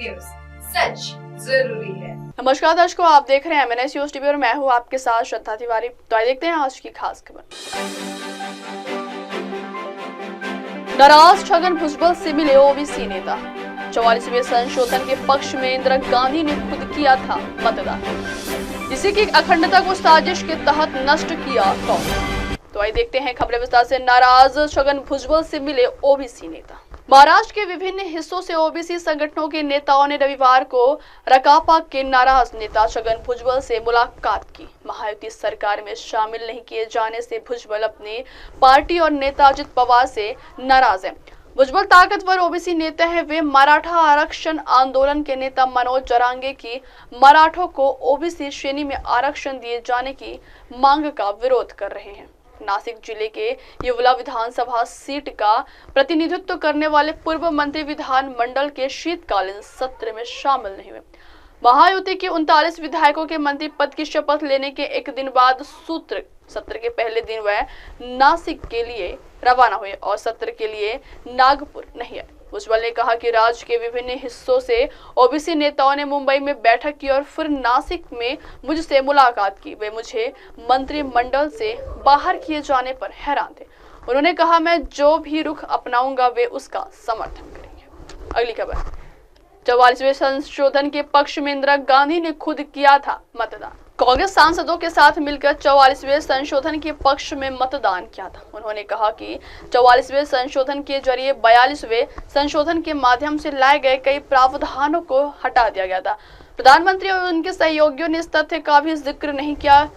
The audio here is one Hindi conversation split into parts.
न्यूज, सच जरूरी है। नमस्कार दर्शकों, आप देख रहे हैं MNS न्यूज टीवी और मैं हूं आपके साथ श्रद्धा तिवारी। तो आइए देखते हैं आज की खास खबर। नाराज छगन भुजबल से मिले ओबीसी नेता। 44वें संशोधन के पक्ष में इंदिरा गांधी ने खुद किया था मतदान। इसी की अखंडता को साजिश के तहत नष्ट किया कांग्रेस। तो आइए देखते हैं खबरें विस्तार से। नाराज छगन भुजबल से मिले ओबीसी नेता। महाराष्ट्र के विभिन्न हिस्सों से ओबीसी संगठनों के नेताओं ने रविवार को राकांपा के नाराज नेता छगन भुजबल से मुलाकात की। महायुति सरकार में शामिल नहीं किए जाने से भुजबल अपनी पार्टी और नेता अजित पवार से नाराज हैं। भुजबल ताकतवर ओबीसी नेता हैं। वे मराठा आरक्षण आंदोलन के नेता मनोज जरांगे की मराठों को ओबीसी श्रेणी में आरक्षण दिए जाने की मांग का विरोध कर रहे हैं। नासिक जिले के येवला विधानसभा सीट का प्रतिनिधित्व करने वाले पूर्व मंत्री विधान मंडल के शीतकालीन सत्र में शामिल नहीं हुए। महायुति के 39 विधायकों के मंत्री पद की शपथ लेने के एक दिन बाद सत्र के पहले दिन वह नासिक के लिए रवाना हुए और सत्र के लिए नागपुर नहीं आए। भुजबल ने कहा कि राज्य के विभिन्न हिस्सों से ओबीसी नेताओं ने मुंबई में बैठक की और फिर नासिक में मुझसे मुलाकात की। वे मुझे मंत्रिमंडल से बाहर किए जाने पर हैरान थे। उन्होंने कहा, मैं जो भी रुख अपनाऊंगा वे उसका समर्थन करेंगे। अगली खबर। 44वें संशोधन के पक्ष में इंदिरा गांधी ने खुद किया था मतदान। कांग्रेस सांसदों के साथ मिलकर 44वें संशोधन के पक्ष में मतदान किया था। उन्होंने कहा कि 44वें संशोधन के जरिए 42वें संशोधन के माध्यम से लाए गए कई प्रावधानों को हटा दिया गया था। प्रधानमंत्री और उनके सहयोगियों ने इस तथ्य का भी जिक्र नहीं किया।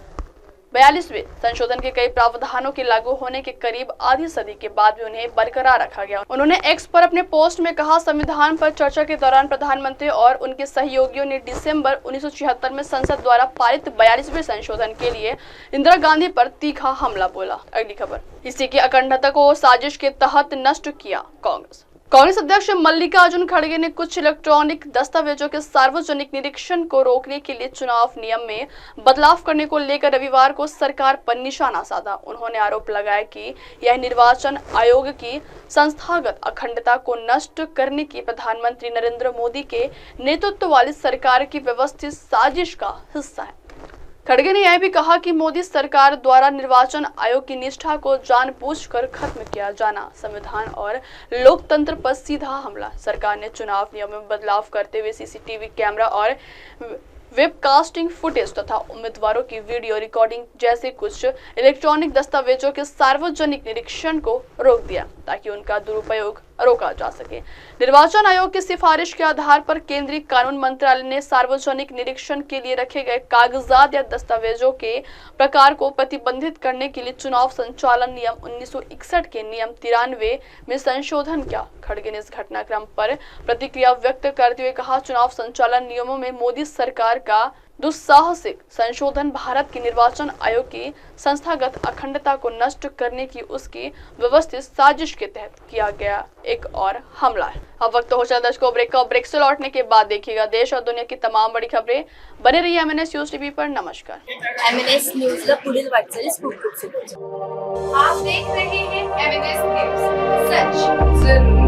42वें संशोधन के कई प्रावधानों के लागू होने के करीब आधी सदी के बाद भी उन्हें बरकरार रखा गया। उन्होंने एक्स पर अपने पोस्ट में कहा, संविधान पर चर्चा के दौरान प्रधानमंत्री और उनके सहयोगियों ने दिसंबर 1976 में संसद द्वारा पारित 42वें संशोधन के लिए इंदिरा गांधी पर तीखा हमला बोला। अगली खबर। इसी की अखंडता को साजिश के तहत नष्ट किया कांग्रेस अध्यक्ष मल्लिकार्जुन खड़गे ने कुछ इलेक्ट्रॉनिक दस्तावेजों के सार्वजनिक निरीक्षण को रोकने के लिए चुनाव नियम में बदलाव करने को लेकर रविवार को सरकार पर निशाना साधा। उन्होंने आरोप लगाया कि यह निर्वाचन आयोग की संस्थागत अखंडता को नष्ट करने की प्रधानमंत्री नरेंद्र मोदी के नेतृत्व वाली सरकार की व्यवस्थित साजिश का हिस्सा है। खड़गे ने यह भी कहा कि मोदी सरकार द्वारा निर्वाचन आयोग की निष्ठा को जानबूझकर खत्म किया जाना संविधान और लोकतंत्र पर सीधा हमला। सरकार ने चुनाव नियम में बदलाव करते हुए सीसीटीवी कैमरा और वेबकास्टिंग फुटेज तथा उम्मीदवारों की वीडियो रिकॉर्डिंग जैसे कुछ इलेक्ट्रॉनिक दस्तावेजों के सार्वजनिक निरीक्षण को रोक दिया ताकि उनका दुरुपयोग रोका जा सके। निर्वाचन आयोग की सिफारिश के आधार पर केंद्रीय कानून मंत्रालय ने सार्वजनिक निरीक्षण के लिए रखे गए कागजात या दस्तावेजों के प्रकार को प्रतिबंधित करने के लिए चुनाव संचालन नियम 1961 के नियम 93 में संशोधन किया। खड़गे ने इस घटनाक्रम पर प्रतिक्रिया व्यक्त करते हुए कहा, चुनाव संचालन नियमों में मोदी सरकार का दुस्साहसिक संशोधन भारत के निर्वाचन आयोग की संस्थागत अखंडता को नष्ट करने की उसकी व्यवस्थित साजिश के तहत किया गया एक और हमला है। अब वक्त हो चला दर्शकों ब्रेक से लौटने के बाद देखिएगा देश और दुनिया की तमाम बड़ी खबरें। बने रहिए MNS न्यूज टीवी पर। नमस्कार। MNS न्यूज ला पुढील वाटचाली स्कूप आप देख रहे हैं MNS न्यूज, सच जरूरी।